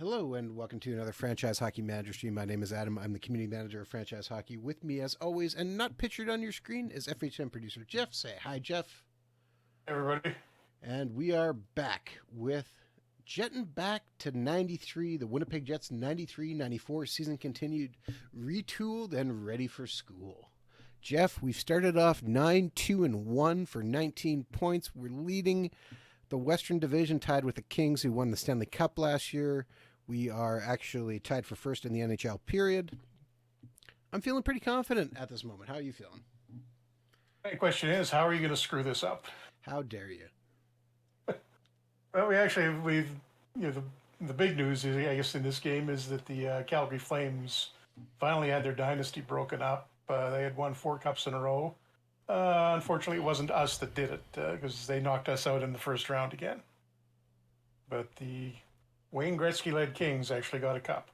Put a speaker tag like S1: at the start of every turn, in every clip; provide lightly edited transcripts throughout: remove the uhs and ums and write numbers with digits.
S1: Hello and welcome to another Franchise Hockey Manager stream. My name is Adam. I'm the community manager of Franchise Hockey. With me, as always, and not pictured on your screen, is FHM producer Jeff. Say hi, Jeff.
S2: Hey, everybody.
S1: And we are back with Jettin back to 93. The Winnipeg Jets 93-94 season continued, retooled and ready for school. Jeff, we've started off 9-2-1 for 19 points. We're leading the Western Division, tied with the Kings, who won the Stanley Cup last year. We are actually tied for first in the NHL, period. I'm feeling pretty confident at this moment. How are you feeling?
S2: My question is, how are you going to screw this up?
S1: How dare you?
S2: Well, the big news is, I guess, in this game is that the Calgary Flames finally had their dynasty broken up. They had won 4 cups in a row. Unfortunately, it wasn't us that did it because they knocked us out in the first round again. But the Wayne Gretzky-led Kings actually got a cup.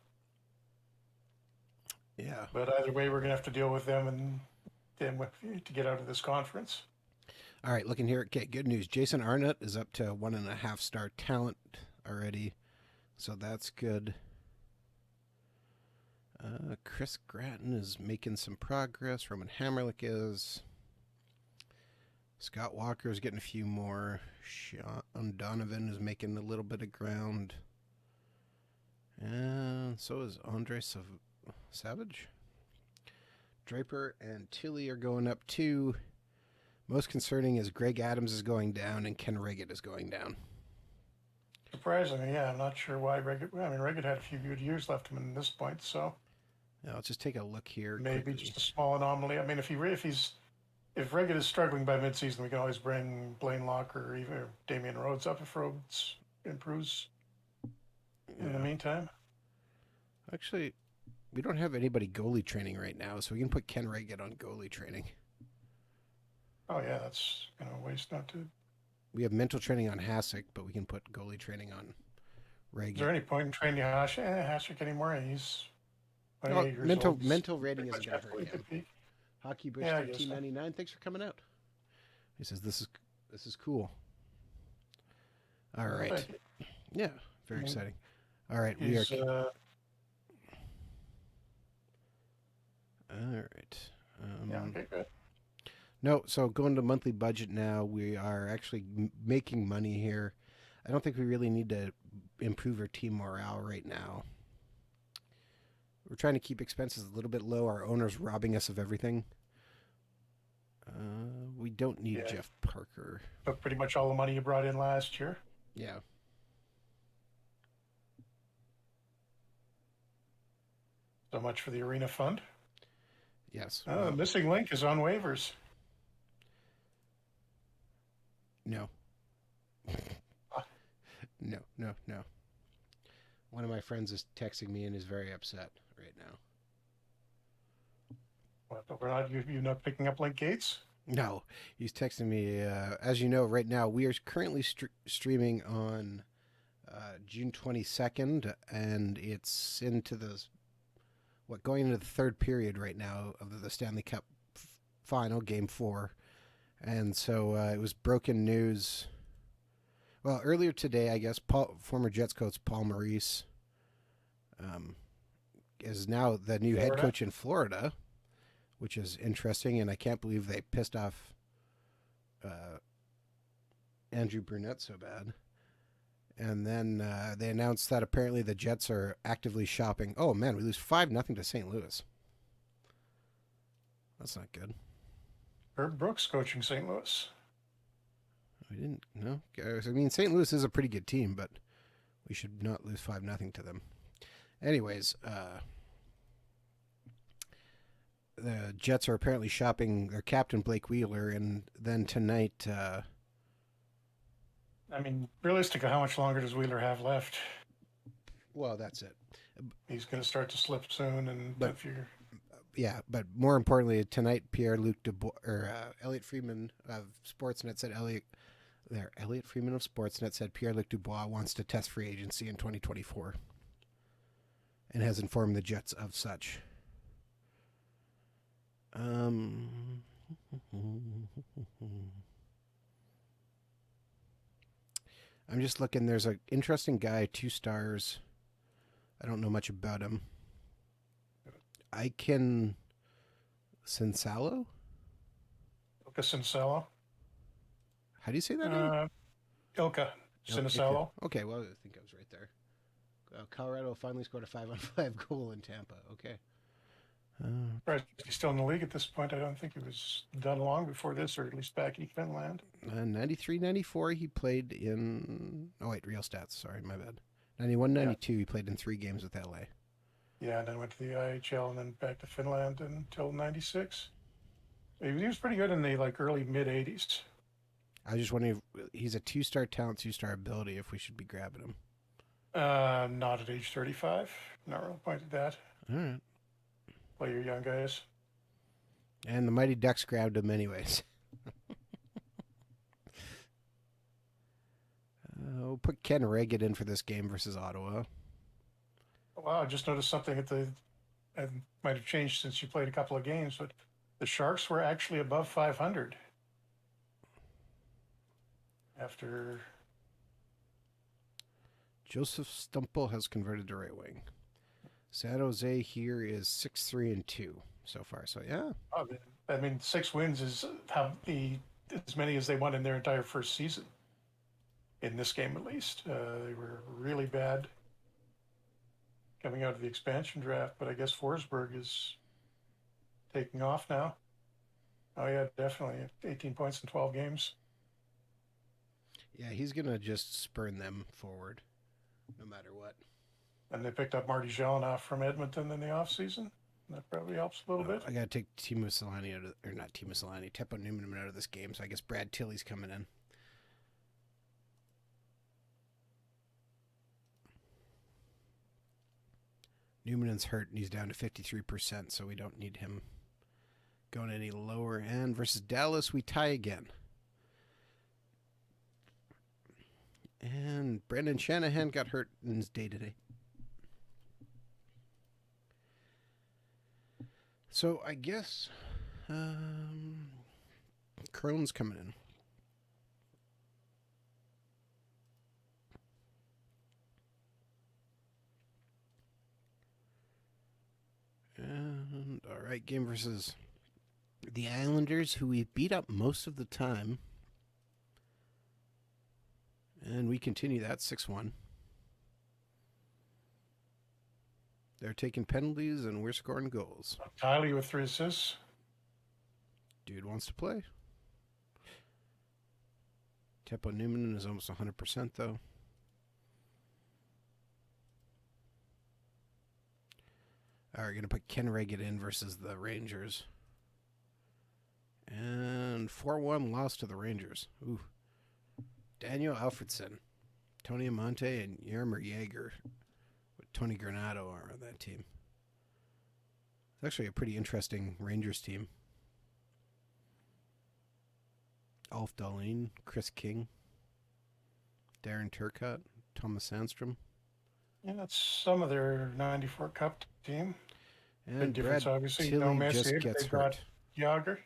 S1: Yeah.
S2: But either way, we're going to have to deal with them and to get out of this conference.
S1: All right, looking here. Okay, good news. Jason Arnott is up to 1.5 star talent already, so that's good. Chris Gratton is making some progress. Roman Hammerlick is. Scott Walker is getting a few more. Sean Donovan is making a little bit of ground. And so is Andre Savage. Draper and Tilly are going up too. Most concerning is Greg Adams is going down and Ken Reggett is going down.
S2: Surprisingly, yeah, I'm not sure why Reggett. I mean, Reggett had a few good years left him at this point, so
S1: Now let's just take a look here.
S2: maybe
S1: quickly.
S2: just a small anomaly. I mean, if Reggett is struggling by midseason, we can always bring Blaine Locker or even Damian Rhodes up if Rhodes improves in the meantime.
S1: Actually, we don't have anybody goalie training right now, so we can put Ken Reggett on goalie training.
S2: Oh yeah, that's gonna waste not to.
S1: We have mental training on Hasek, but we can put goalie training on Reggett.
S2: Is there any point in training Hasek anymore? He's 28 years old.
S1: Mental rating isn't going to hurt him. Hockey Bush
S2: Yeah,
S1: 1399. Thanks for coming out. He says this is cool. All right. Yeah, very exciting. All right, we are. All right.
S2: Yeah. Okay. Good.
S1: No, so going to monthly budget now, we are actually making money here. I don't think we really need to improve our team morale right now. We're trying to keep expenses a little bit low. Our owner's robbing us of everything. We don't need Jeff Parker.
S2: But pretty much all the money you brought in last year.
S1: Yeah.
S2: So much for the arena fund.
S1: Yes.
S2: The missing link is on waivers.
S1: No. No. One of my friends is texting me and is very upset right now.
S2: What, you're not picking up Link Gates?
S1: No, he's texting me. As you know, right now we are currently streaming on June 22nd, and it's into going into the third period right now of the Stanley Cup final, Game 4. And so it was broken news. Well, earlier today, I guess, former Jets coach Paul Maurice is now the new head coach in Florida, which is interesting. And I can't believe they pissed off Andrew Brunette so bad. And then they announced that apparently the Jets are actively shopping. Oh, man, we lose 5-0 to St. Louis. That's not good.
S2: Herb Brooks coaching St. Louis.
S1: We didn't, no. I mean, St. Louis is a pretty good team, but we should not lose 5-0 to them. Anyways, the Jets are apparently shopping their captain, Blake Wheeler, and then tonight...
S2: I mean, realistically, how much longer does Wheeler have left?
S1: Well, that's it.
S2: He's going to start to slip soon, and if you're...
S1: Yeah, but more importantly, tonight, Pierre-Luc Dubois, or Elliot Friedman of Sportsnet said Elliot Friedman of Sportsnet said Pierre-Luc Dubois wants to test free agency in 2024 and has informed the Jets of such. I'm just looking. There's an interesting guy, 2 stars, I don't know much about him. Iken Sensalo?
S2: Ilka Sinisalo.
S1: How do you say that name?
S2: Ilka
S1: Ilka.
S2: Sinisalo.
S1: Okay, well, I think I was right there. Colorado finally scored a 5-on-5 goal in Tampa. Okay.
S2: Right, he's still in the league at this point. I don't think he was done long before this, or at least back in Finland.
S1: 93, 94, he played in... Oh, wait, real stats. Sorry, my bad. 91, 92, he played in 3 games with LA.
S2: Yeah, and then went to the IHL and then back to Finland until 96. He was pretty good in the early mid-80s.
S1: I was just wondering if he's a 2-star talent, 2-star ability, if we should be grabbing him.
S2: Not at age 35. Not real point at that.
S1: All right.
S2: Play your young guys.
S1: And the Mighty Ducks grabbed him anyways. We'll put Ken Reggett in for this game versus Ottawa.
S2: Wow, I just noticed something it might have changed since you played a couple of games, but the Sharks were actually above 500 after...
S1: Joseph Stumple has converted to right wing. San Jose here is 6-3-2 so far. So yeah,
S2: I mean, 6 wins is as many as they won in their entire first season. In this game, at least, they were really bad coming out of the expansion draft. But I guess Forsberg is taking off now. Oh yeah, definitely 18 points in 12 games.
S1: Yeah, he's gonna just spurn them forward, no matter what.
S2: And they picked up Marty Jelenoff from Edmonton in the offseason. That probably helps a little bit.
S1: I got to take Timo Solani out of, or not Timo Solani, Teppo Newman out of this game, so I guess Brad Tilley's coming in. Newman's hurt, and he's down to 53%, so we don't need him going any lower. And versus Dallas, we tie again. And Brendan Shanahan got hurt in his day-to-day. So I guess Crone's coming in. And all right, game versus the Islanders, who we beat up most of the time. And we continue that 6-1. They're taking penalties, and we're scoring goals.
S2: Kylie with 3 assists.
S1: Dude wants to play. Teppo Newman is almost 100%, though. All right, going to put Ken Reggett in versus the Rangers. And 4-1 loss to the Rangers. Ooh. Daniel Alfredson, Tony Amonte, and Jaromir Jagr with Tony Granato are on that team. It's actually a pretty interesting Rangers team. Alf Dahlin, Chris King, Darren Turcotte, Thomas Sandstrom.
S2: Yeah, that's some of their 94 Cup team.
S1: And
S2: big difference,
S1: Brad
S2: obviously.
S1: Tilley
S2: No Messi,
S1: just gets
S2: they
S1: hurt.
S2: got Jagr.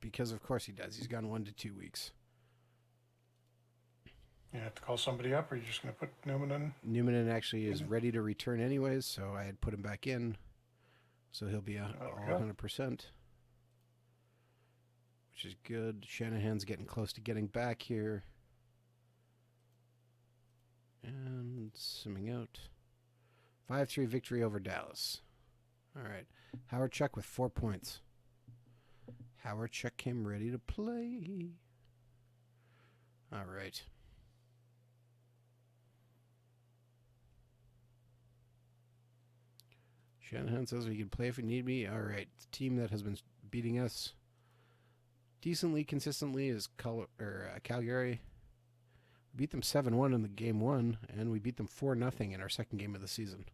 S1: Because of course he does. He's gone 1 to 2 weeks.
S2: You have to call somebody up, or you're just going to put Newman in?
S1: Newman actually is ready to return anyways, so I had put him back in. So he'll be all 100%. Which is good. Shanahan's getting close to getting back here. And simming out. 5-3 victory over Dallas. All right. Howard Chuck with 4 points. Howard Chuck came ready to play. All right. Shanahan says we can play if we need me. All right. The team that has been beating us decently, consistently is Calgary. We beat them 7-1 in the game 1, and we beat them 4-0 in our second game of the season.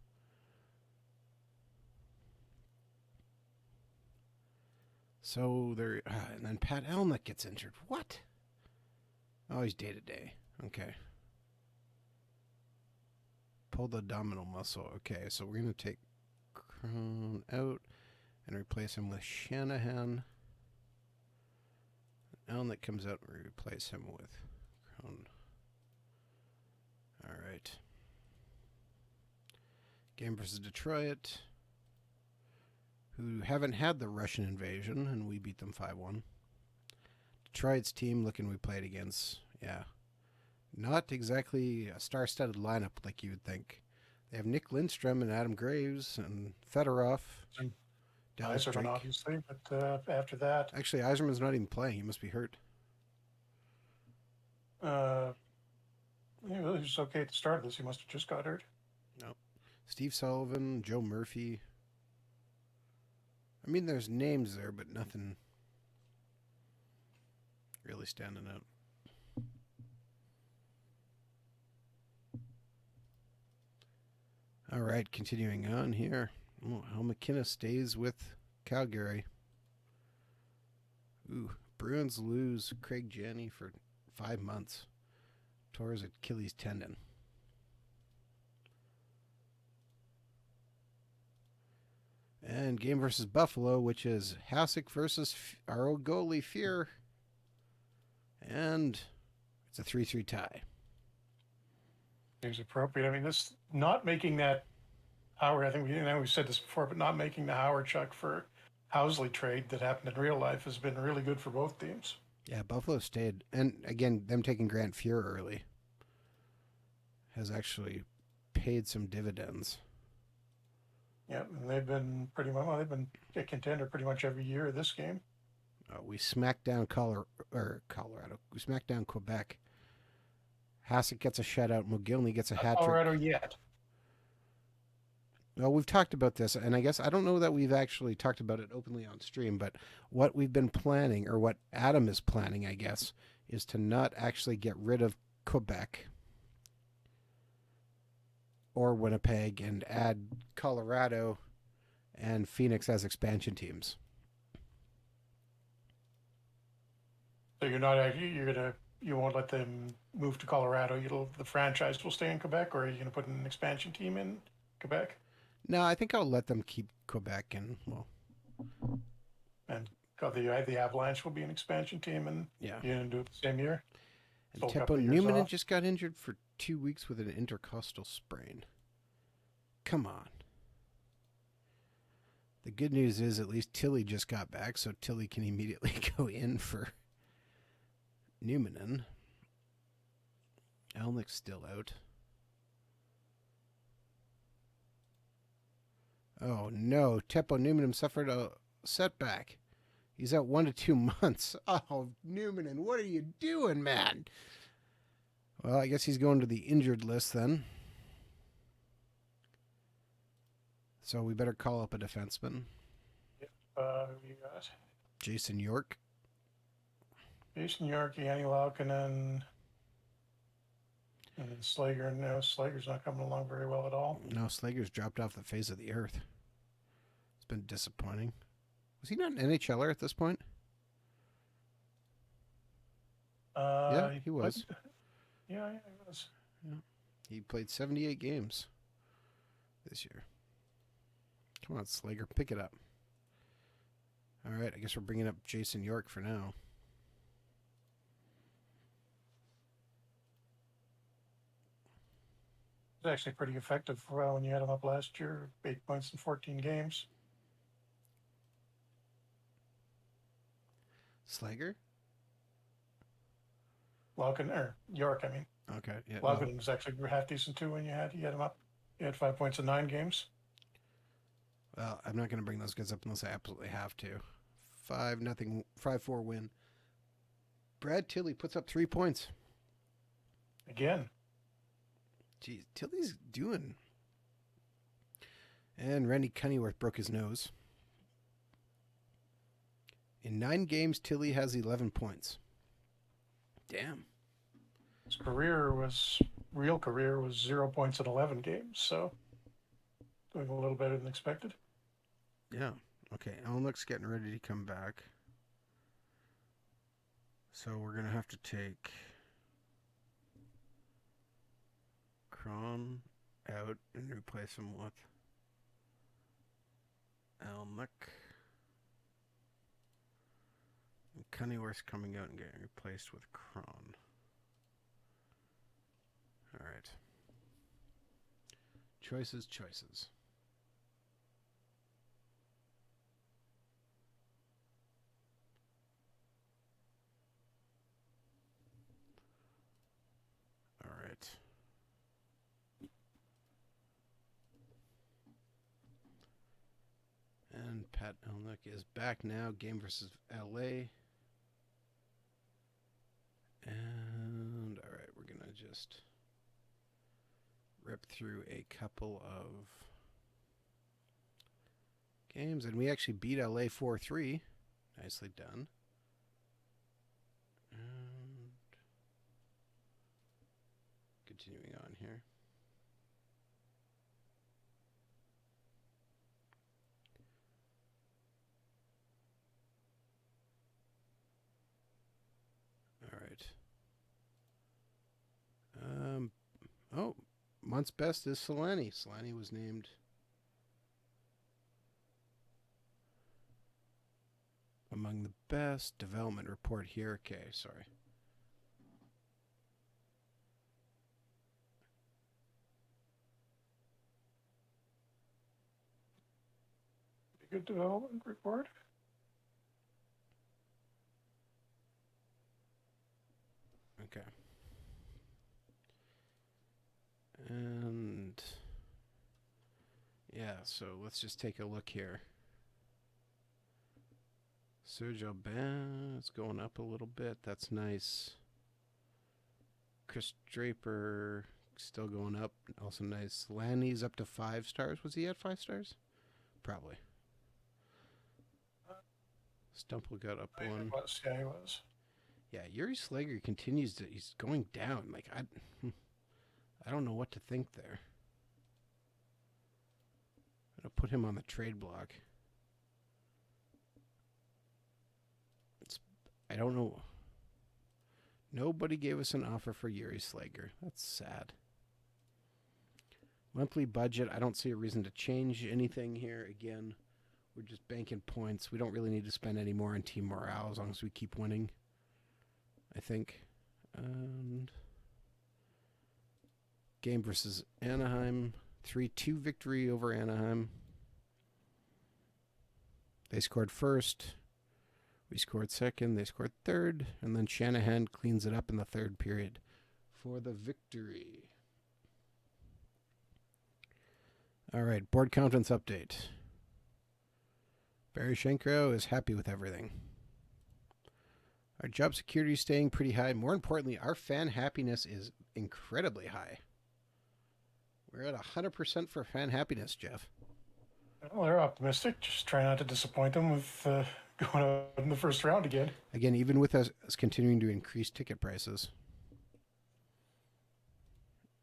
S1: So there, and then Pat Elnick gets injured. What? Oh, he's day-to-day. Okay. Pull the abdominal muscle. Okay, so we're going to take Crone out and replace him with Shanahan. Elnick comes out and we replace him with Crone. All right. Game versus Detroit, who haven't had the Russian invasion, and we beat them 5-1. Detroit's team, looking we played against, yeah. Not exactly a star-studded lineup like you would think. They have Nick Lindstrom and Adam Graves and Fedorov.
S2: And
S1: Dallas
S2: Iserman,
S1: Drake.
S2: obviously, but after that,
S1: Actually, Iserman's not even playing. He must be hurt.
S2: he was okay at the start of this. He must have just got hurt.
S1: No. Steve Sullivan, Joe Murphy. I mean, there's names there, but nothing really standing out. All right, continuing on here. Oh, Al McKinnon stays with Calgary. Ooh, Bruins lose Craig Janney for 5 months. Tore his Achilles tendon. And game versus Buffalo, which is Hasek versus our old goalie, Fear. And it's a 3-3 tie.
S2: Seems appropriate. I mean, this not making that Howard, I think we've said this before, but not making the Howard Chuck for Housley trade that happened in real life has been really good for both teams.
S1: Yeah, Buffalo stayed. And again, them taking Grant Fuhr early has actually paid some dividends.
S2: Yeah, and they've been they've been a contender pretty much every year of this game.
S1: We smacked down Colorado. We smacked down Quebec. Hasek gets a shutout. McGillney gets a hat trick.
S2: Colorado yet.
S1: Well, we've talked about this, and I guess I don't know that we've actually talked about it openly on stream, but what we've been planning, or what Adam is planning, I guess, is to not actually get rid of Quebec or Winnipeg and add Colorado and Phoenix as expansion teams.
S2: So you won't let them move to Colorado. The franchise will stay in Quebec, or are you going to put an expansion team in Quebec?
S1: No, I think I'll let them keep Quebec and
S2: And the Avalanche will be an expansion team, and
S1: yeah,
S2: you're going to do it the same year.
S1: And Teppo Newman just got injured for 2 weeks with an intercostal sprain. Come on. The good news is at least Tilly just got back, so Tilly can immediately go in for Newmanen. Elnick's still out. Oh no, Teppo Newmanen suffered a setback. He's out 1 to 2 months. Oh, Newmanen, what are you doing, man? Well, I guess he's going to the injured list then. So we better call up a defenseman.
S2: You got
S1: Jason York.
S2: Jason York, Yanni Laukkanen, and then Slager. No, Slager's not coming along very well at all.
S1: No, Slager's dropped off the face of the earth. It's been disappointing. Was he not an NHLer at this point? Yeah, he was.
S2: Yeah, he was.
S1: Yeah. He played 78 games this year. Come on, Slager, pick it up. All right, I guess we're bringing up Jason York for now.
S2: It was actually pretty effective when you had him up last year, 8 points in 14 games.
S1: Slager?
S2: York, I mean.
S1: Okay, yeah.
S2: Laukkanen was actually half decent too when you had him up. He had 5 points in 9 games.
S1: Well, I'm not going to bring those guys up unless I absolutely have to. 5-0, 5-4 win. Brad Tilley puts up 3 points.
S2: Again.
S1: Geez, Tilley's doing. And Randy Cunnyworth broke his nose. In 9 games, Tilley has 11 points. Damn.
S2: His real career was 0 points in 11 games, so doing a little better than expected.
S1: Yeah. Okay, Elnick's getting ready to come back. So we're going to have to take Cron out and replace him with Elnick. And Cunnyworth's coming out and getting replaced with Cron. All right. Choices, choices. All right. And Pat Elnick is back now. Game versus LA. And all right, we're going to just rip through a couple of games. And we actually beat LA 4-3. Nicely done. And continuing on here. All right. Oh, month's best is Solani. Solani was named among the best. Development report here. Okay, sorry.
S2: Good development report.
S1: Okay. And yeah, so let's just take a look here. Serge Aubin is going up a little bit. That's nice. Chris Draper still going up. Also nice. Lanny's up to 5 stars. Was he at 5 stars? Probably. Stumple got up one.
S2: Yeah, he was.
S1: Yeah, Yuri Slager continues to. He's going down. Like I don't know what to think there. I'm gonna put him on the trade block. I don't know. Nobody gave us an offer for Yuri Slager. That's sad. Monthly budget. I don't see a reason to change anything here. Again, we're just banking points. We don't really need to spend any more on team morale as long as we keep winning, I think. And game versus Anaheim. 3-2 victory over Anaheim. They scored first. We scored second. They scored third. And then Shanahan cleans it up in the third period for the victory. All right, board contents update. Barry Shenko is happy with everything. Our job security is staying pretty high. More importantly, our fan happiness is incredibly high. We're at 100% for fan happiness, Jeff.
S2: Well, they're optimistic. Just try not to disappoint them with going out in the first round again.
S1: Again, even with us continuing to increase ticket prices.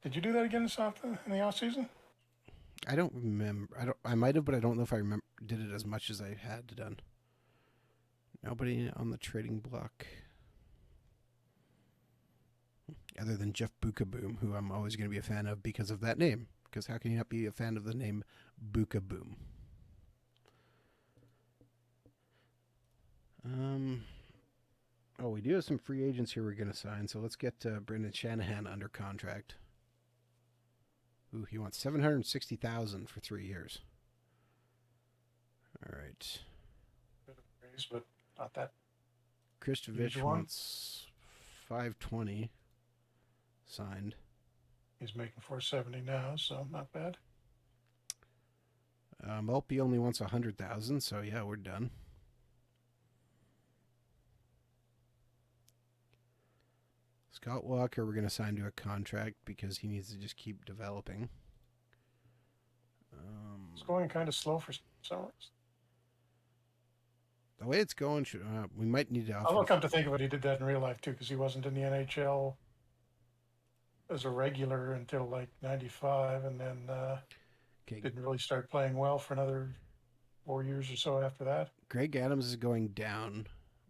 S2: Did you do that again in the off season?
S1: I don't remember. I might have, but I don't know if I did it as much as I had done. Nobody on the trading block. Other than Jeff Bukaboom, who I'm always going to be a fan of because of that name. Because how can you not be a fan of the name Bukaboom? Oh, we do have some free agents here we're going to sign, so let's get Brendan Shanahan under contract. Ooh, he wants $760,000 for 3 years. All right.
S2: Bit of a raise, but not that.
S1: Kristovich wants $520 signed.
S2: He's making $470 now, so not bad.
S1: Mulpey only wants $100,000, so yeah, we're done. Scott Walker, we're going to sign to a contract because he needs to just keep developing.
S2: It's going kind of slow for some reason.
S1: The way it's going, we might need to offer.
S2: I'll come to think of it, he did that in real life too, because he wasn't in the NHL as a regular until like 95, and then didn't really start playing well for another 4 years or so after that.
S1: Greg Adams is going down,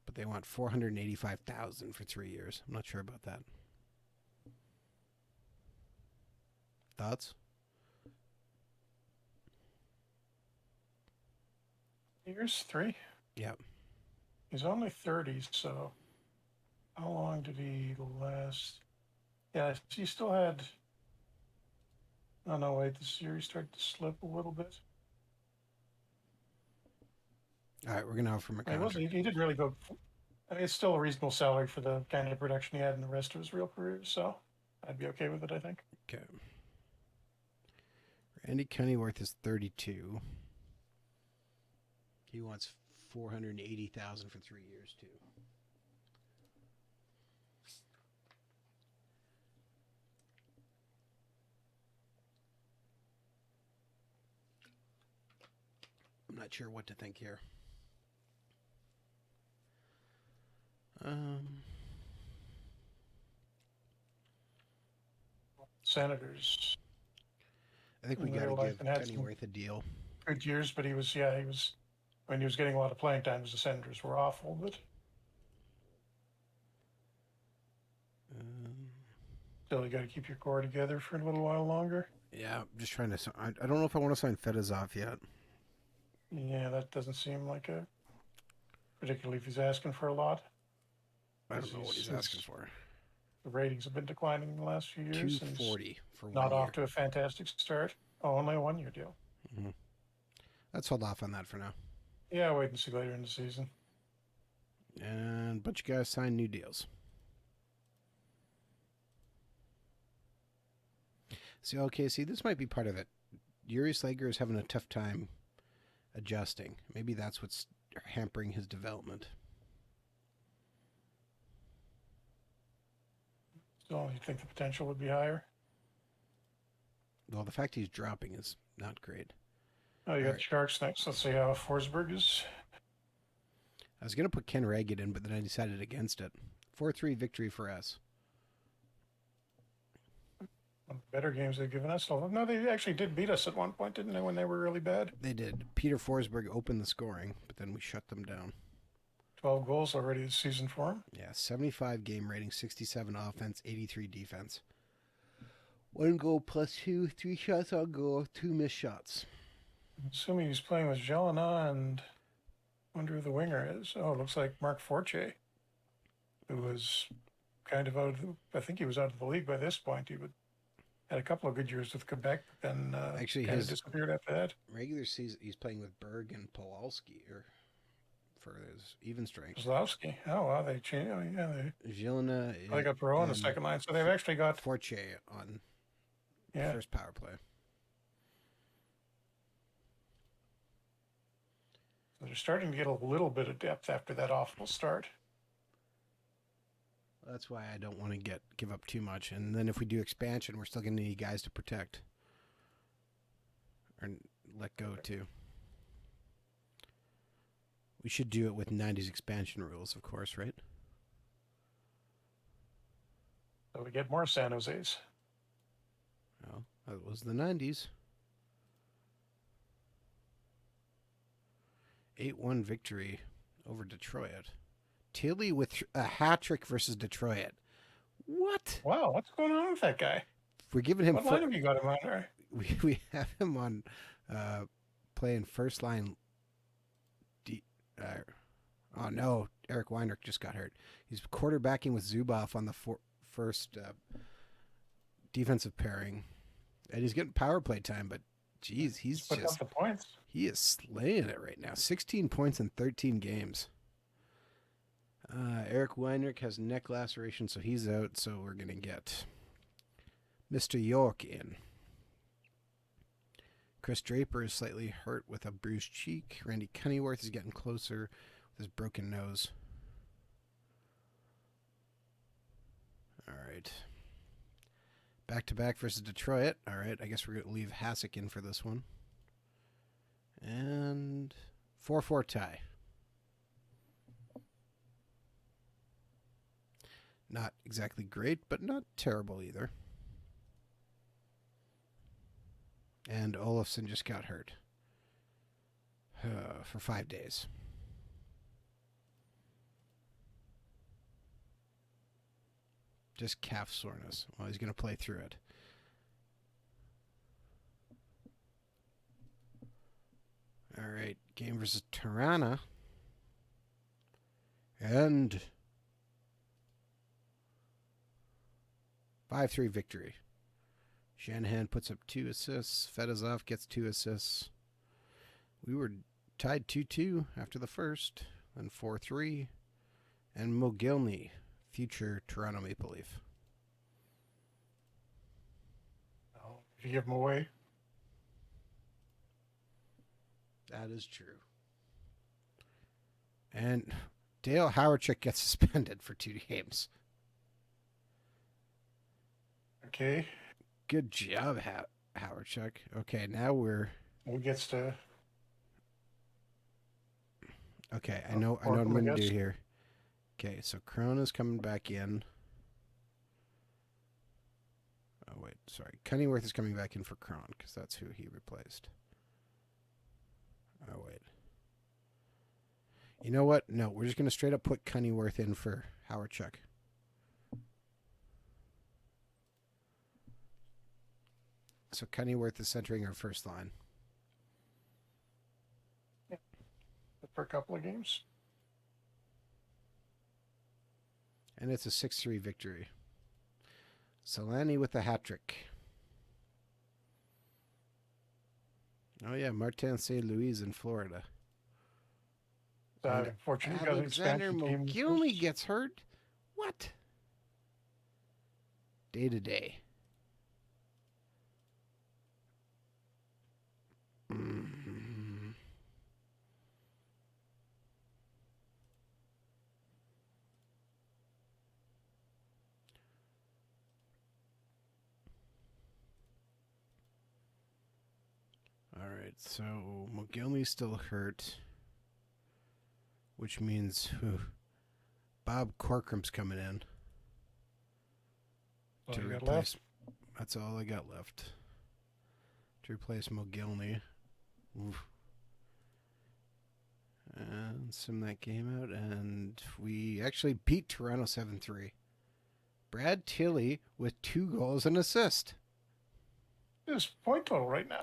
S1: but they want $485,000 for 3 years. I'm not sure about that. Thoughts?
S2: Years? 3?
S1: Yeah.
S2: He's only 30, so how long did he last? Yeah, he still had Oh, no, wait. The series started to slip a little bit.
S1: All right, we're going to offer him a
S2: He
S1: contract.
S2: he didn't really go. I mean, it's still a reasonable salary for the kind of production he had in the rest of his real career, so I'd be okay with it, I think.
S1: Okay. Randy Cunneyworth is 32. He wants $480,000 for 3 years too. I'm not sure what to think here.
S2: Senators.
S1: I think we got to give Cunneyworth a deal.
S2: Good years, but he was when he was getting a lot of playing time, the Senators were awful, but still you got to keep your core together for a little while longer.
S1: Yeah, I'm just trying to. I don't know if I want to sign Fedosov yet.
S2: Yeah, that doesn't seem like a, particularly if he's asking for a lot.
S1: I don't know what he's asking for.
S2: The ratings have been declining in the last few years.
S1: 240 for 1
S2: not
S1: year.
S2: off to a fantastic start. Oh, only a 1 year deal.
S1: Mm-hmm. Let's hold off on that for now.
S2: Yeah, wait and see later in the season.
S1: And a bunch of guys signed new deals. See, this might be part of it. Yuri Slager is having a tough time adjusting. Maybe that's what's hampering his development.
S2: So you think the potential would be higher?
S1: Well, the fact he's dropping is not great.
S2: Oh, you got the Sharks next. Let's see how Forsberg is.
S1: I was going to put Ken Raggett in, but then I decided against it. 4-3 victory for us.
S2: One of the better games they've given us. No, they actually did beat us at one point, didn't they, when they were really bad?
S1: They did. Peter Forsberg opened the scoring, but then we shut them down.
S2: 12 goals already this season for him.
S1: Yeah, 75 game rating, 67 offense, 83 defense. 1 goal plus 2, 3 shots on goal, 2 missed shots.
S2: I'm assuming he's playing with Jelena, and I wonder who the winger is. Oh, it looks like Mark Fortier, who was kind of out of I think he was out of the league by this point. He had a couple of good years with Quebec, but then
S1: actually
S2: kind of disappeared after that.
S1: Regular season, he's playing with Berg and Pawlowski for his even strength.
S2: Zlowski. Oh, wow, they changed. Oh, yeah,
S1: Jelena.
S2: They got Perot on the second line, so they've actually got
S1: Fortier on the first power play.
S2: So they're starting to get a little bit of depth after that awful start.
S1: That's why I don't want to give up too much. And then if we do expansion, we're still going to need guys to protect or let go too. We should do it with 90s expansion rules, of course, right?
S2: So we get more San Jose's.
S1: Well, that was the 90s. 8-1 victory over Detroit. Tilly with a hat trick versus Detroit. What?
S2: Wow, what's going on with that guy?
S1: We're giving him.
S2: What line have you got him on there?
S1: We have him on playing first line. Oh no, Eric Weinrich just got hurt. He's quarterbacking with Zubov on the first defensive pairing, and he's getting power play time. But geez, he's
S2: put up the points.
S1: He is slaying it right now. 16 points in 13 games. Eric Weinrich has neck laceration, so he's out. So we're going to get Mr. York in. Chris Draper is slightly hurt with a bruised cheek. Randy Cunneyworth is getting closer with his broken nose. All right. Back-to-back versus Detroit. All right, I guess we're going to leave Hasek in for this one. And 4-4 tie. Not exactly great, but not terrible either. And Olofsson just got hurt for 5 days. Just calf soreness. Well, he's going to play through it. All right, game versus Tirana. And 5-3 victory. Shanahan puts up 2 assists. Fedosov gets 2 assists. We were tied 2-2 after the first, then 4-3. And Mogilny, future Toronto Maple Leaf.
S2: Oh, if you give him away.
S1: That is true. And Dale Howardchick gets suspended for 2 games.
S2: Okay.
S1: Good job, Howardchick. Okay, now we're...
S2: Who gets to...
S1: Okay, I know what I'm going to do here. Okay, so Krona's coming back in. Oh, wait, sorry. Cunningworth is coming back in for Kron, because that's who he replaced. Oh, wait. You know what? No, we're just going to straight up put Cunningworth in for Howardchick. So Cunningworth is centering our first line.
S2: Yeah. For a couple of games.
S1: And it's a 6-3 victory. Solani with the hat trick. Oh, yeah, Martin St. Louis in Florida.
S2: Unfortunately,
S1: Alexander Mogilny gets hurt? What? Day to day. All right, so Mogilny's still hurt, which means Bob Corkram's coming in to replace. That's all I got left to replace Mogilny. Oof. And sim that game out, and we actually beat Toronto 7-3. Brad Tilley with 2 goals and assist.
S2: His point total right now.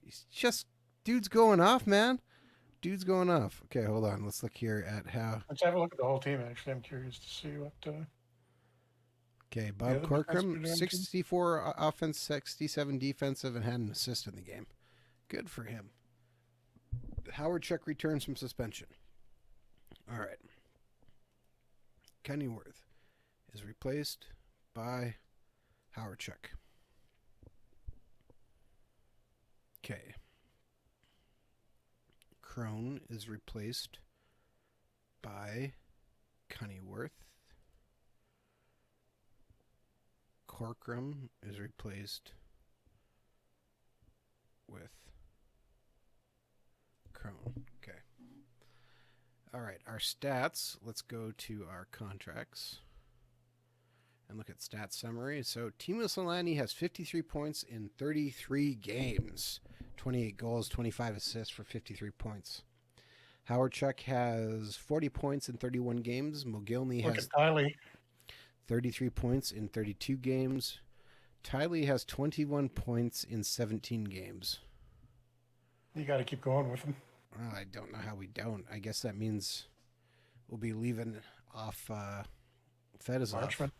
S1: He's just, dude's going off, man. Dude's going off. Okay, hold on. Let's look here at how.
S2: Let's have a look at the whole team, actually. I'm curious to see what.
S1: Okay, Bob Corcoran, 64 offense, 67 defensive, and had an assist in the game. Good for him. Howardchick returns from suspension. All right. Cunningworth is replaced by Howardchick. Okay. Crone is replaced by Cunningworth. Corcoran is replaced with Crone. Okay. All right, our stats. Let's go to our contracts and look at stats summary. So Timo Solani has 53 points in 33 games, 28 goals, 25 assists for 53 points. Howardchick has 40 points in 31 games. Mogilny has 33 points in 32 games. Tiley has 21 points in 17 games.
S2: You got to keep going with him.
S1: Well, I don't know how we don't. I guess that means we'll be leaving off Fedosov.
S2: Marchment.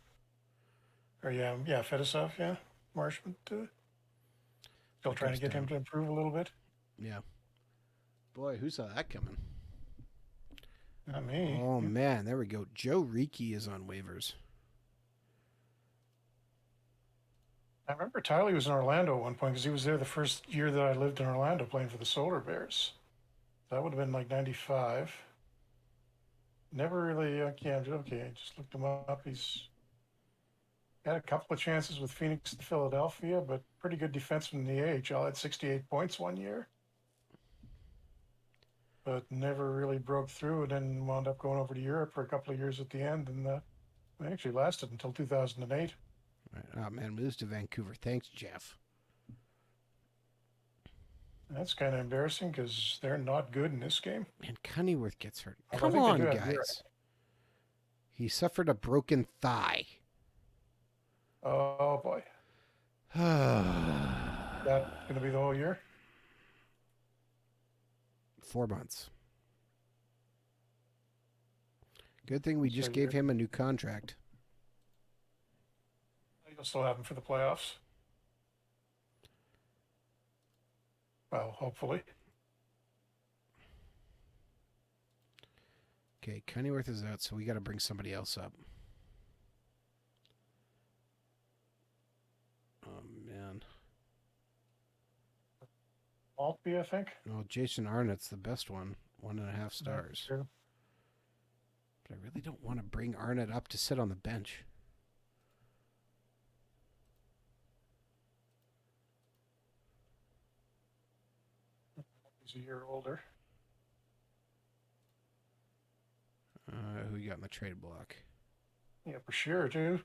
S2: Or yeah, Fedosov, yeah. Marchment. Still trying to get him to improve a little bit.
S1: Yeah. Boy, who saw that coming?
S2: Not me.
S1: Oh, man, there we go. Joe Reiki is on waivers.
S2: I remember Tiley was in Orlando at one point because he was there the first year that I lived in Orlando playing for the Solar Bears. That would have been like 95. Never really, I just looked him up. He's had a couple of chances with Phoenix and Philadelphia, but pretty good defenseman in the AHL. Had 68 points one year. But never really broke through and then wound up going over to Europe for a couple of years at the end. And it actually lasted until 2008.
S1: Right. Oh, man, moves to Vancouver. Thanks, Jeff.
S2: That's kind of embarrassing because they're not good in this game.
S1: Man, Cunningworth gets hurt. Come on, guys. He suffered a broken thigh.
S2: Oh, boy. That going to be the whole year?
S1: 4 months. Good thing we just gave him a new contract.
S2: You'll still have him for the playoffs. Well, hopefully.
S1: Okay, Kennyworth is out, so we got to bring somebody else up. Oh, man.
S2: Maltby, I think.
S1: No, Jason Arnott's the best one. 1.5 stars.
S2: True.
S1: But I really don't want to bring Arnott up to sit on the bench.
S2: He's a year older.
S1: Who you got in the trade block?
S2: Yeah, for sure, too.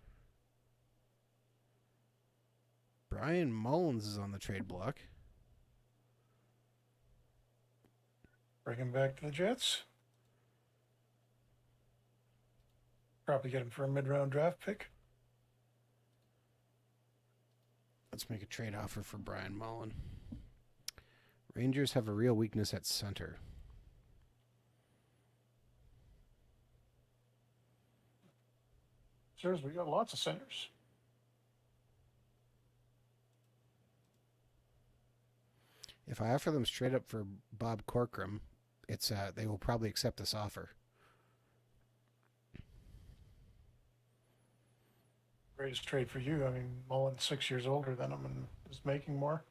S1: Brian Mullins is on the trade block.
S2: Bring him back to the Jets. Probably get him for a mid-round draft pick.
S1: Let's make a trade offer for Brian Mullen. Rangers have a real weakness at center.
S2: Sirs, we got lots of centers.
S1: If I offer them straight up for Bob Corcoran, they will probably accept this offer.
S2: Greatest trade for you. I mean, Mullen's 6 years older than him and is making more.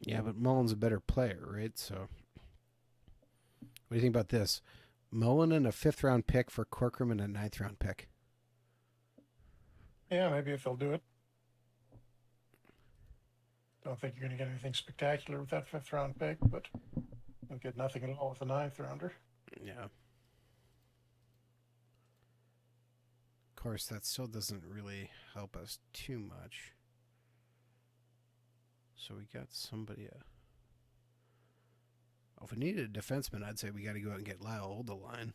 S1: Yeah, but Mullen's a better player, right? So, what do you think about this? Mullen and a 5th-round pick for Corcoran and a 9th-round pick.
S2: Yeah, maybe if they'll do it. Don't think you're going to get anything spectacular with that 5th-round pick, but you'll get nothing at all with the 9th-rounder.
S1: Yeah. Of course, that still doesn't really help us too much. So we got somebody. If we needed a defenseman, I'd say we got to go out and get Lyle Oldeline.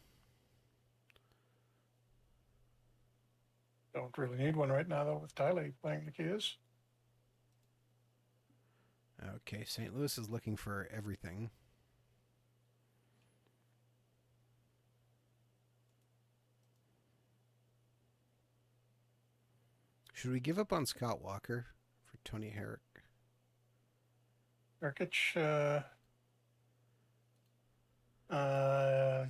S2: Don't really need one right now, though, with Tyler playing like he is.
S1: Okay, St. Louis is looking for everything. Should we give up on Scott Walker for Tony Herrick?
S2: Nurkic,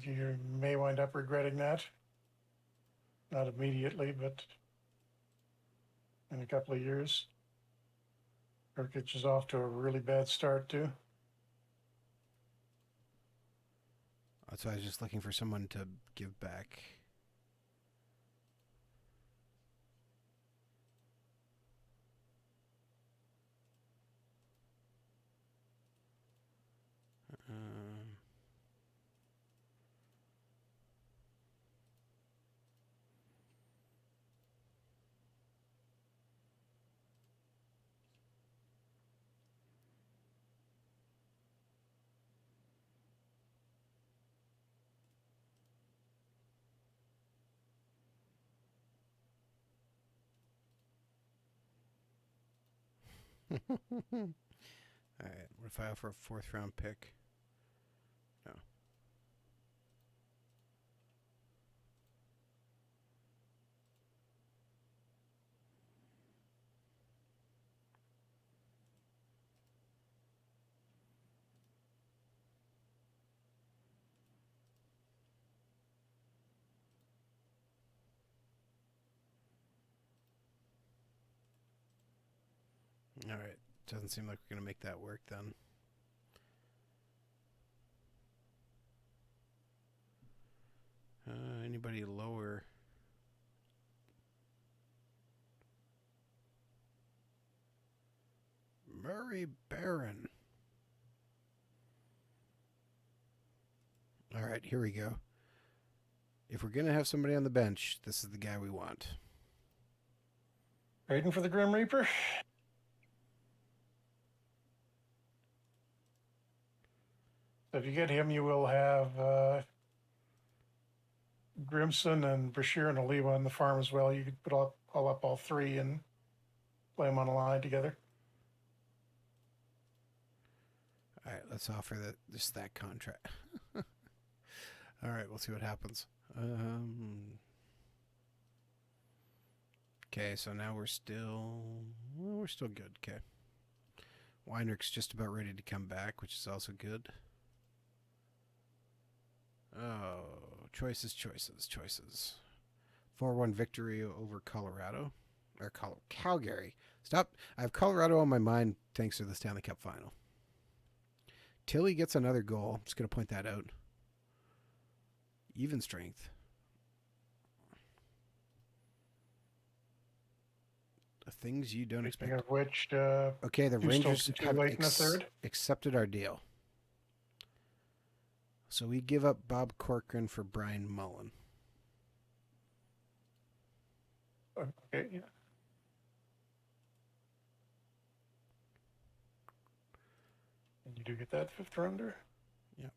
S2: you may wind up regretting that. Not immediately, but in a couple of years. Nurkic is off to a really bad start, too.
S1: So I was just looking for someone to give back. All right. What if I offer a 4th-round pick? No. All right. Doesn't seem like we're going to make that work then. Anybody lower? Murray Barron. All right, here we go. If we're going to have somebody on the bench, this is the guy we want.
S2: Trading for the Grim Reaper? So if you get him, you will have Grimson and Brashear and Oliva on the farm as well. You could put all up all three and play them on a line together.
S1: All right, let's offer just that contract. All right, we'll see what happens. Okay, so now we're still good. Okay, Weinrich's just about ready to come back, which is also good. Oh, choices. 4-1 victory over Colorado. Or Calgary. Stop. I have Colorado on my mind thanks to the Stanley Cup final. Tilly gets another goal. I'm just going to point that out. Even strength. The things you don't expect.
S2: Speaking of which,
S1: okay, the Rangers have
S2: late in the third.
S1: accepted our deal. So we give up Bob Corcoran for Brian Mullen.
S2: Okay, yeah. And you do get that 5th rounder?
S1: Yep.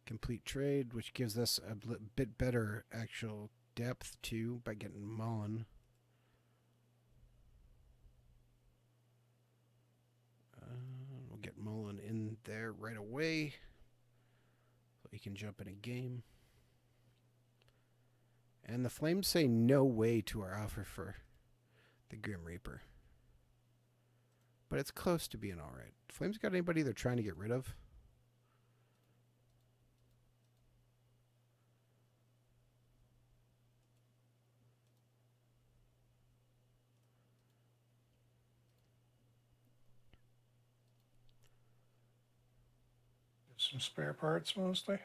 S1: Complete trade, which gives us a bit better actual depth, too, by getting Mullen. We'll get Mullen in there right away. So he can jump in a game. And the Flames say no way to our offer for the Grim Reaper. But it's close to being all right. Flames got anybody they're trying to get rid of?
S2: Some spare parts mostly.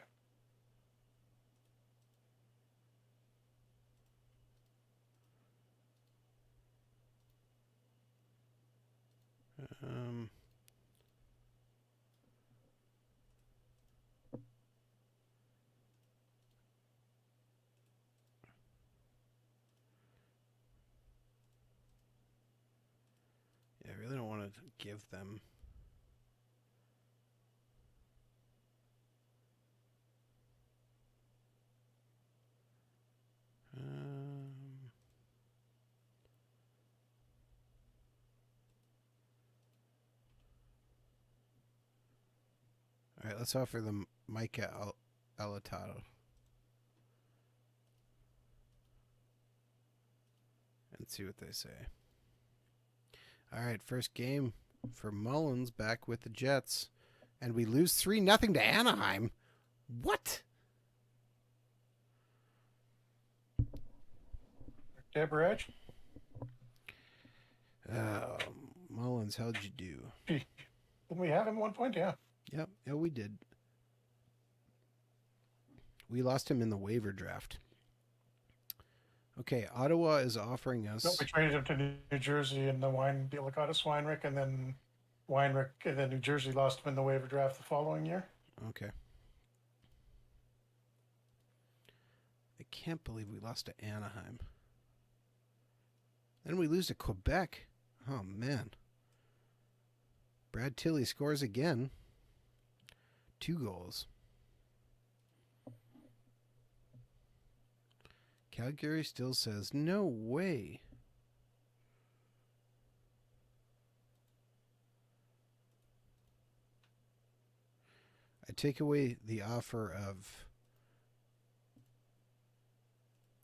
S1: Yeah, I really don't want to give them. All right, let's offer them Micah Alatado. And see what they say. All right, first game for Mullins back with the Jets. And we lose 3-0 to Anaheim. What?
S2: Deborah,
S1: Mullins, how'd you do?
S2: didn't we have him at one point? Yeah.
S1: Yep, yeah, we did. We lost him in the waiver draft. Okay, Ottawa is offering us.
S2: No, we traded him to New Jersey in the deal got us Weinrich, and then New Jersey lost him in the waiver draft the following year.
S1: Okay. I can't believe we lost to Anaheim. Then we lose to Quebec. Oh, man. Brad Tilley scores again. 2 goals. Calgary still says, no way. I take away the offer of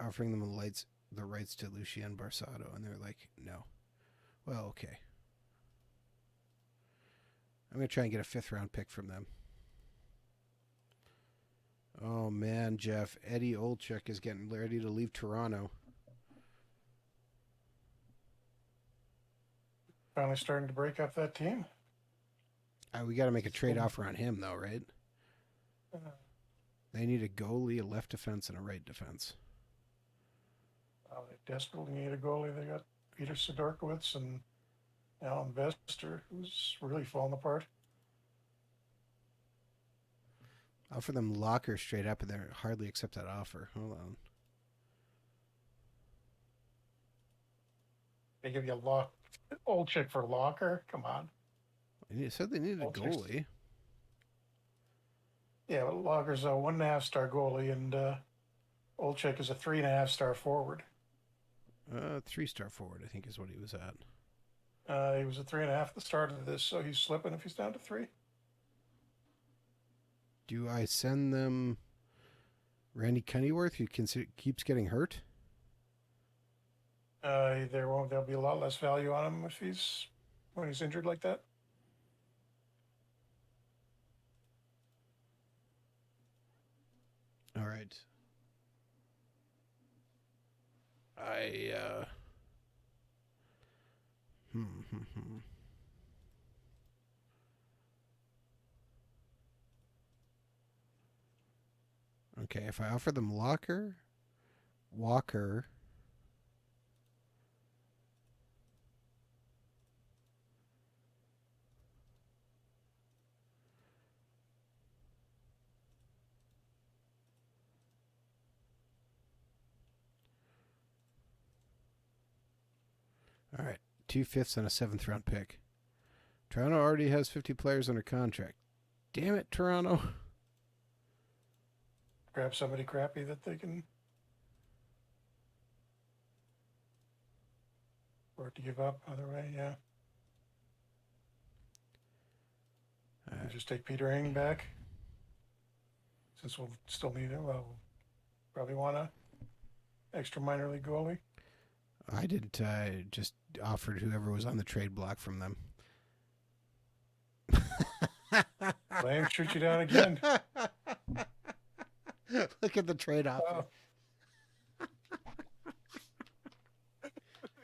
S1: offering them the rights to Lucien Barsado, and they're like, no. Well, okay. I'm going to try and get a 5th round pick from them. Oh, man, Jeff. Eddie Olczyk is getting ready to leave Toronto.
S2: Finally starting to break up that team.
S1: We got to make a trade offer on him, though, right? They need a goalie, a left defense, and a right defense.
S2: They desperately need a goalie. They got Peter Sidorkowicz and Alan Vester, who's really falling apart.
S1: Offer them Locker straight up, and they hardly accept that offer. Hold on.
S2: They give you Olczyk for Locker? Come on.
S1: You said they needed a goalie.
S2: Yeah, but Locker's a 1.5-star goalie, and Olczyk is a 3.5-star forward.
S1: 3-star forward, I think, is what he was at.
S2: He was at 3.5 at the start of this, so he's slipping if he's down to 3.
S1: Do I send them Randy Cunnyworth, who keeps getting hurt?
S2: There'll be a lot less value on him when he's injured like that.
S1: All right. Okay, if I offer them Walker. All right, 2 5ths and a 7th round pick. Toronto already has 50 players under contract. Damn it, Toronto.
S2: Grab somebody crappy that they can afford to give up. Either way, yeah. Just take Peter Eng back. Since we'll still need him, we'll probably want a extra minor league goalie.
S1: I didn't. I just offered whoever was on the trade block from them.
S2: Lame, shoot you down again.
S1: Look at the trade offer.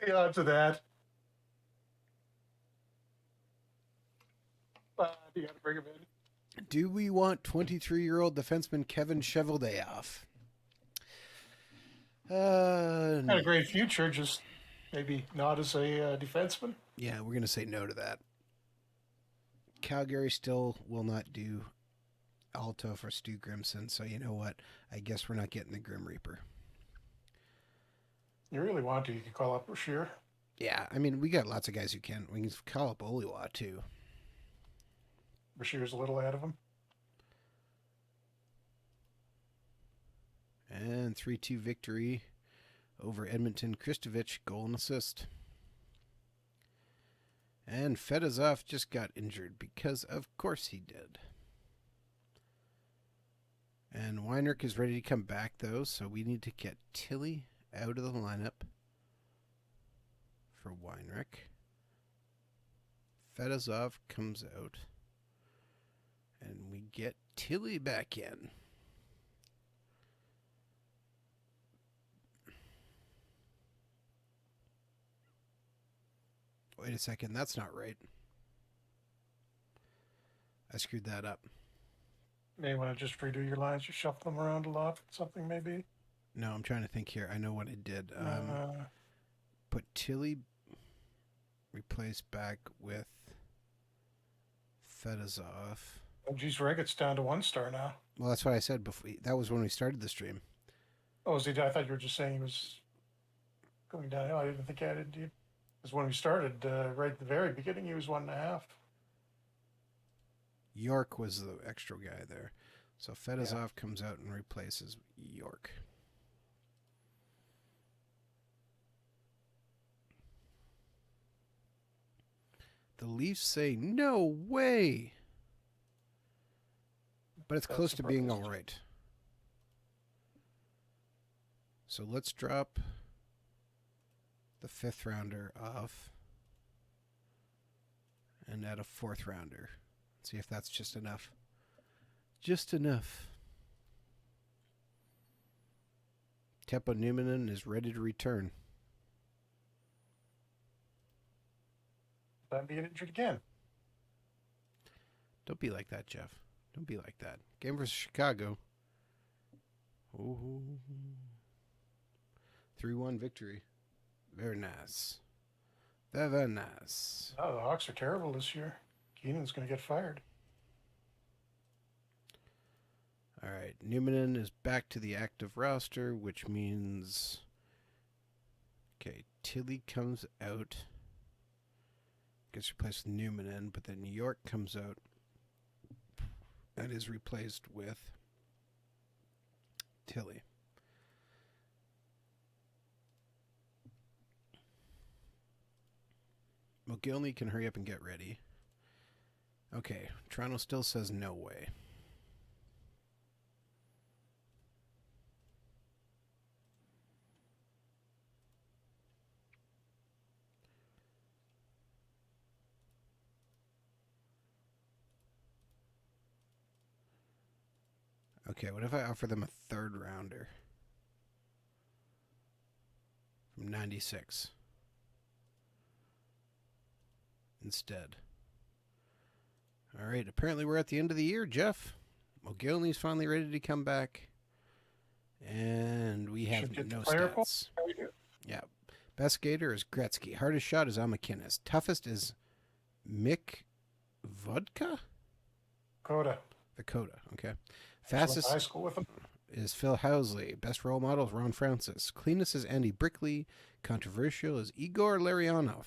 S2: The odds of that. You got to bring him in.
S1: Do we want 23-year-old defenseman Kevin Cheveldayoff?
S2: Had a great future, just maybe not as a defenseman.
S1: Yeah, we're going to say no to that. Calgary still will not do Alto for Stu Grimson, so you know what? I guess we're not getting the Grim Reaper.
S2: You really want to, you can call up Brashear.
S1: Yeah, I mean, we got lots of guys who can. We can call up Oliwa, too.
S2: Brashear's a little ahead of him.
S1: And 3-2 victory over Edmonton. Kristovich, goal and assist. And Fedosov just got injured because of course he did. And Weinrich is ready to come back though, so we need to get Tilly out of the lineup for Weinrich. Fedosov comes out. And we get Tilly back in. Wait a second, that's not right. I screwed that up.
S2: May want to just redo your lines, you shuffle them around a lot, something maybe.
S1: No, I'm trying to think here. I know what I did. Put Tilly, replace back with Fedosov.
S2: Oh, geez, Reggett's down to 1 star now.
S1: Well, that's what I said before. That was when we started the stream.
S2: Oh, is he? I thought you were just saying he was going downhill. I didn't think I did. Because when we started, right at the very beginning, he was 1.5.
S1: York was the extra guy there. So Fedosov comes out and replaces York. The Leafs say, no way. But it's close to being all right. So let's drop the 5th rounder off and add a 4th rounder. See if that's just enough. Just enough. Teppo Numminen is ready to return.
S2: Time to get injured again.
S1: Don't be like that, Jeff. Don't be like that. Game versus Chicago. Ooh. 3-1 victory. Very nice. Very nice.
S2: Oh, the Hawks are terrible this year. Keenan's going to get fired.
S1: All right. Numminen is back to the active roster, which means... Okay, Tilly comes out. Gets replaced with Numminen, but then New York comes out. That is replaced with Tilly. McGillney can hurry up and get ready. Okay, Toronto still says no way. Okay, what if I offer them a third rounder from 96 instead? All right, apparently we're at the end of the year, Jeff. Mogilny's finally ready to come back. And we have no stats. Yeah. Best skater is Gretzky. Hardest shot is Amakinis. Toughest is Mick Vodka? Dakota, okay. Fastest
S2: high school with him.
S1: Is Phil Housley. Best role model is Ron Francis. Cleanest is Andy Brickley. Controversial is Igor Larionov.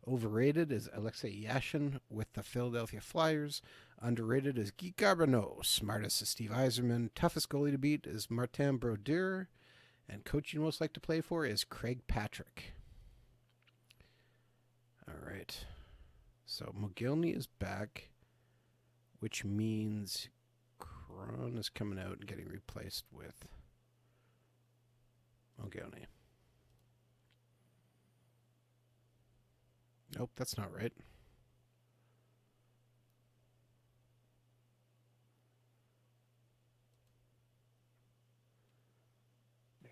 S1: Overrated is Alexei Yashin with the Philadelphia Flyers. Underrated is Guy Garbanot. Smartest is Steve Yzerman. Toughest goalie to beat is Martin Brodeur. And coach you most like to play for is Craig Patrick. All right. So Mogilny is back, which means Kron is coming out and getting replaced with Mogilny. Nope, that's not right.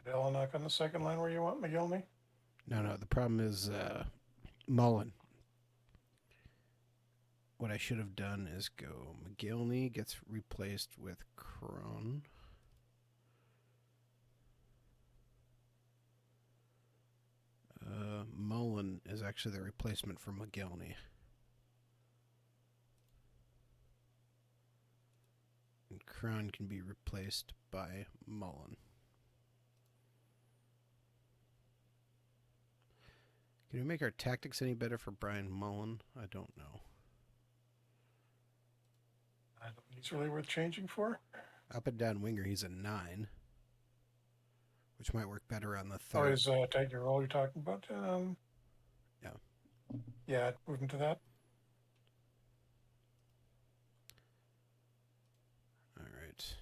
S2: Delanuck on the second line where you want McGillney?
S1: No. The problem is Mullen. What I should have done is go McGillney gets replaced with Kron. Mullen is actually the replacement for McGillney. And Kron can be replaced by Mullen. Can we make our tactics any better for Brian Mullen? I don't know.
S2: I don't think he's really worth changing for.
S1: Up and down winger, he's a 9. Which might work better on the third.
S2: Oh, his taking role you're talking about?
S1: Yeah.
S2: Yeah, move him to that.
S1: All right.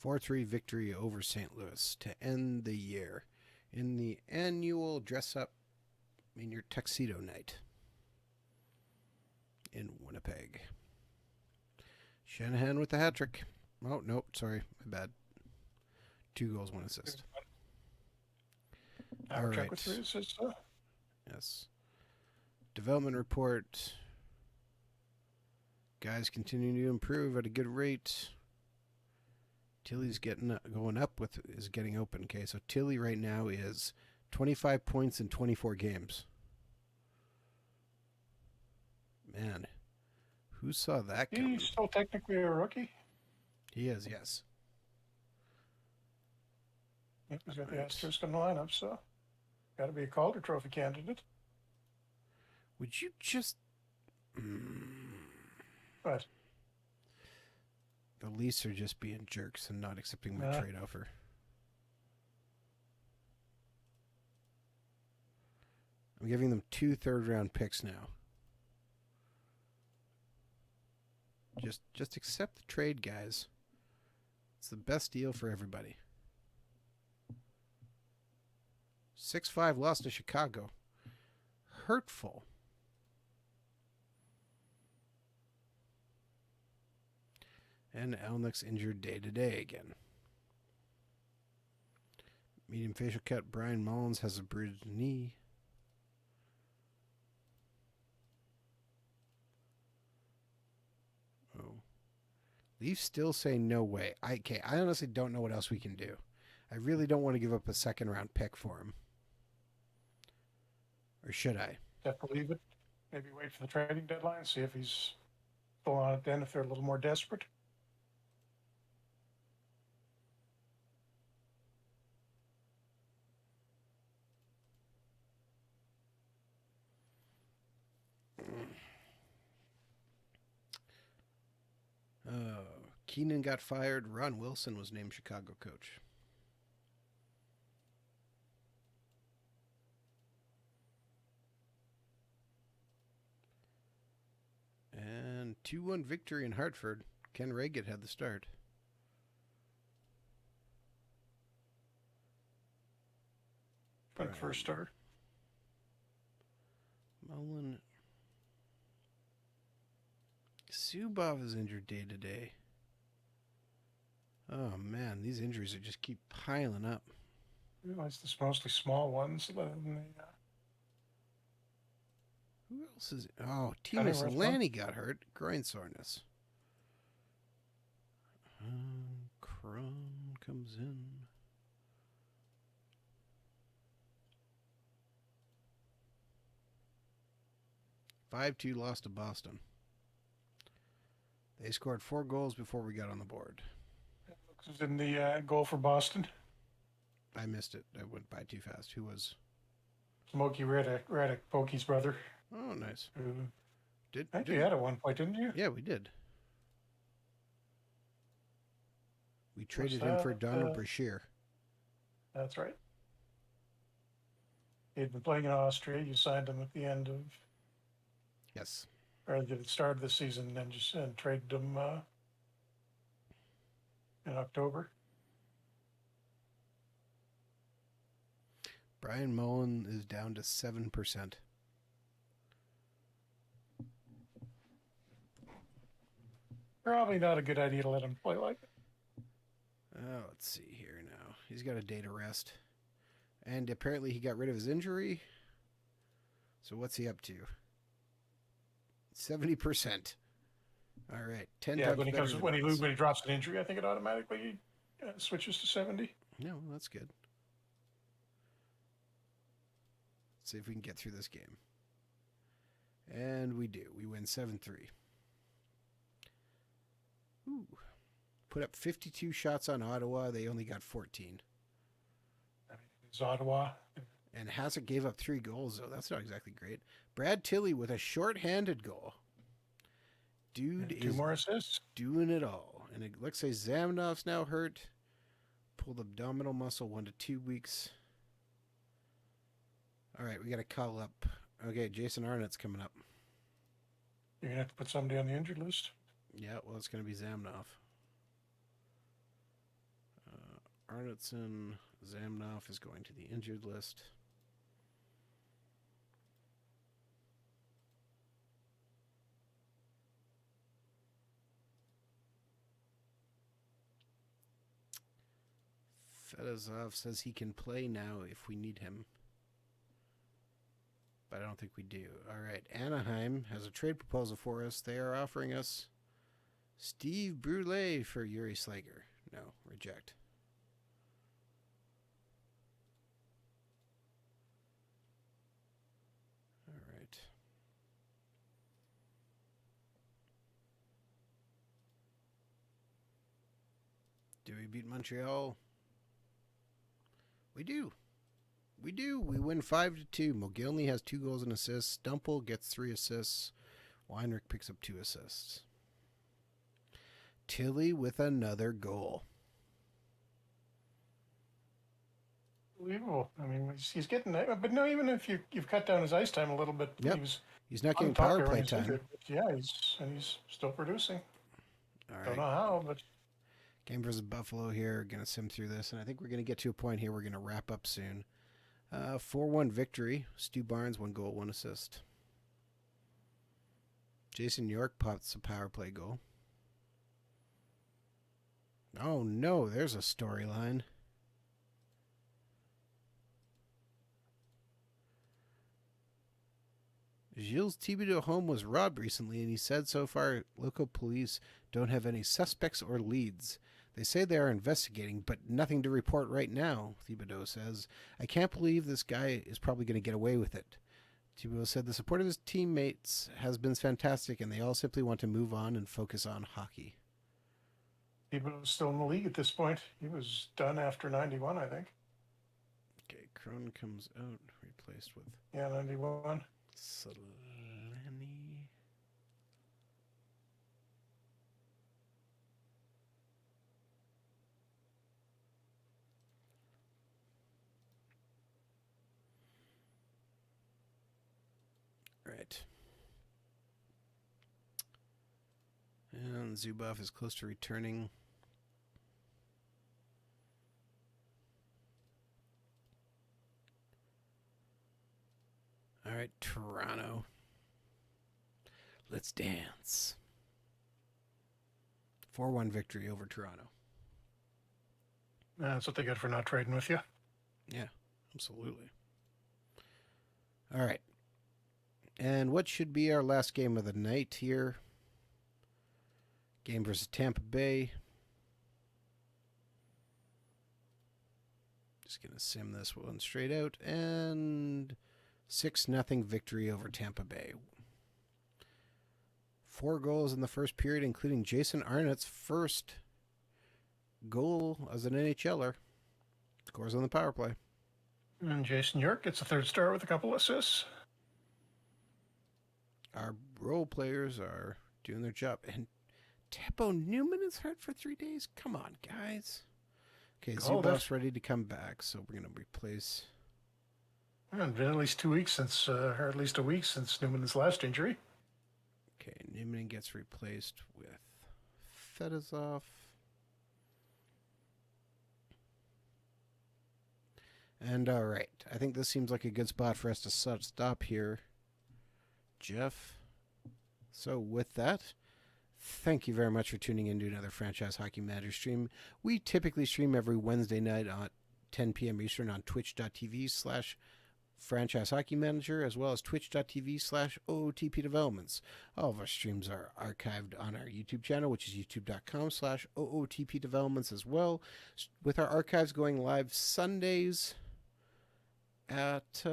S1: 4-3 victory over St. Louis to end the year in the annual dress-up in your tuxedo night in Winnipeg. Shanahan with the hat trick. Oh, nope, sorry, my bad. 2 goals, 1 assist. All right.
S2: With 3 assists.
S1: Yes. Development report. Guys continuing to improve at a good rate. Tilly's going up is getting open. Okay, so Tilly right now is 25 points in 24 games. Man, who saw that coming?
S2: He's still technically a rookie.
S1: He is, yes.
S2: Yep, he's got the asterisk in the lineup, so got to be a Calder Trophy candidate.
S1: Would you just...
S2: What?
S1: The Leafs are just being jerks and not accepting my trade offer. I'm giving them 2 third-round picks now. Just accept the trade, guys. It's the best deal for everybody. 6-5 loss to Chicago. Hurtful. And Alnick's injured day-to-day again. Medium facial cut. Brian Mullins has a bruised knee. Oh. Leafs still say no way. I honestly don't know what else we can do. I really don't want to give up a second-round pick for him. Or should I?
S2: Have to leave it. Maybe wait for the trading deadline, see if he's still on it then, if they're a little more desperate.
S1: Keenan got fired. Ron Wilson was named Chicago coach. 2-1 victory in Hartford. Ken Reagan had the start.
S2: Went first star.
S1: Mullen. Subov is injured day to day. Oh man, these injuries are just keep piling up.
S2: I realize it's mostly small ones.
S1: Who else is? Oh, Timus Lanny got hurt. Groin soreness. Cron comes in. 5-2 loss to Boston. They scored 4 goals before we got on the board.
S2: Was in the goal for Boston.
S1: I missed it. I went by too fast. Who was?
S2: Smokey Radek, Pokey's brother.
S1: Oh, nice.
S2: I think you had at one point, didn't you?
S1: Yeah, we did. We traded him for Donald Brashear.
S2: That's right. He had been playing in Austria. You signed him at the end of...
S1: Yes.
S2: Or at the start of the season, and then just traded him in October.
S1: Brian Mullen is down to 7%.
S2: Probably not a good idea to let him play like it.
S1: Let's see here now. He's got a day to rest. And apparently he got rid of his injury. So what's he up to? 70%. All right. 10
S2: yeah,
S1: times
S2: when he
S1: better
S2: comes
S1: than
S2: when he
S1: once.
S2: when he drops an injury, I think it automatically switches to 70.
S1: No, that's good. Let's see if we can get through this game. And we do. We win 7-3. Ooh. Put up 52 shots on Ottawa. They only got 14.
S2: I mean, it's Ottawa.
S1: And Hassett gave up 3 goals, though. That's not exactly great. Brad Tilley with a short-handed goal. Dude
S2: And 2 more assists.
S1: Doing it all. And it looks like Zamnov's now hurt. Pulled abdominal muscle 1 to 2 weeks. All right, we got to call up. Okay, Jason Arnott's coming up.
S2: You're going to have to put somebody on the injured list.
S1: Yeah, well, it's going to be Zamnov. Arnottson, Zamnov is going to the injured list. Fedosov says he can play now if we need him. But I don't think we do. All right, Anaheim has a trade proposal for us. They are offering us Steve Brule for Yuri Slager. No, reject. All right. Do we beat Montreal? We do. We do. We win 5-2. Mogilny has 2 goals and assists. Stumple gets 3 assists. Weinrich picks up 2 assists. Tilley with another goal.
S2: Unbelievable. I mean, he's getting that. But no, even if you've cut down his ice time a little bit,
S1: Yep. He's not getting power play time.
S2: Injured, yeah, he's still producing.
S1: All right.
S2: Don't know how, but...
S1: Game versus Buffalo here. Going to sim through this, and I think we're going to get to a point here we're going to wrap up soon. 4-1 victory. Stu Barnes, 1 goal, 1 assist. Jason York pops a power play goal. Oh no, there's a storyline. Gilles Thibodeau home was robbed recently, and he said so far local police don't have any suspects or leads. They say they are investigating, but nothing to report right now, Thibodeau says. I can't believe this guy is probably going to get away with it. Thibodeau said the support of his teammates has been fantastic, and they all simply want to move on and focus on hockey.
S2: Thibodeau's still in the league at this point. He was done after 91, I think.
S1: Okay, Cron comes out, replaced with...
S2: Yeah, 91.
S1: Solani. Right. And Zubov is close to returning. All right, Toronto. Let's dance. 4-1 victory over Toronto.
S2: That's what they get for not trading with you.
S1: Yeah, absolutely. All right. And what should be our last game of the night here? Game versus Tampa Bay. Just going to sim this one straight out. And 6-0 victory over Tampa Bay. 4 goals in the first period, including Jason Arnott's first goal as an NHLer. Scores on the power play.
S2: And Jason York gets a third star with a couple assists.
S1: Our role players are doing their job. And Teppo Newman is hurt for 3 days? Come on, guys. Okay, Zubov's ready to come back, so we're going to replace...
S2: It's been at least 2 weeks since, or at least a week since Newman's last injury.
S1: Okay, Newman gets replaced with Fedosov. And all right, I think this seems like a good spot for us to stop here, Jeff. So with that, thank you very much for tuning in to another Franchise Hockey Manager stream. We typically stream every Wednesday night at 10 p.m. Eastern on twitch.tv/Franchise Hockey Manager, as well as twitch.tv/OOTP Developments. All of our streams are archived on our YouTube channel, which is youtube.com/OOTP Developments as well, with our archives going live Sundays at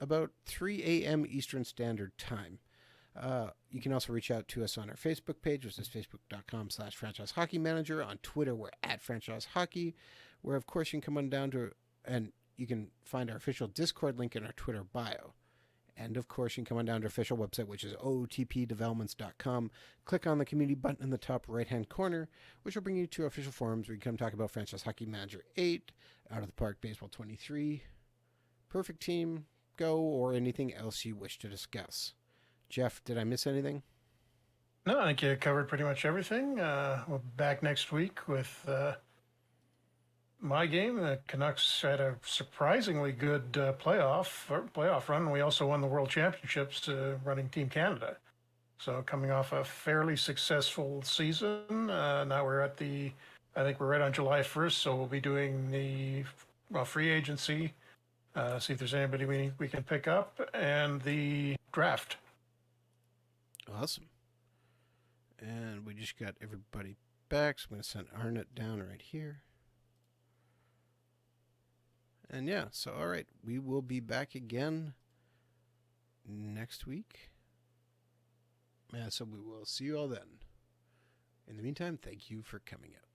S1: about 3 a.m. Eastern Standard Time. You can also reach out to us on our Facebook page, which is facebook.com/Franchise Hockey Manager. On Twitter, we're at Franchise Hockey, where, of course, you can come on down to... and you can find our official Discord link in our Twitter bio. And, of course, you can come on down to our official website, which is ootpdevelopments.com. Click on the community button in the top right-hand corner, which will bring you to our official forums where you can come talk about Franchise Hockey Manager 8, Out of the Park Baseball 23, Perfect Team, Go, or anything else you wish to discuss. Jeff, did I miss anything?
S2: No, I think you covered pretty much everything. We'll be back next week with... my game. The Canucks had a surprisingly good playoff run. We also won the World Championships running Team Canada. So coming off a fairly successful season, now we're at I think we're right on July 1st, so we'll be doing the free agency, see if there's anybody we can pick up, and the draft.
S1: Awesome. And we just got everybody back, so I'm going to send Arnott down right here. And yeah, so all right, we will be back again next week. So we will see you all then. In the meantime, thank you for coming out.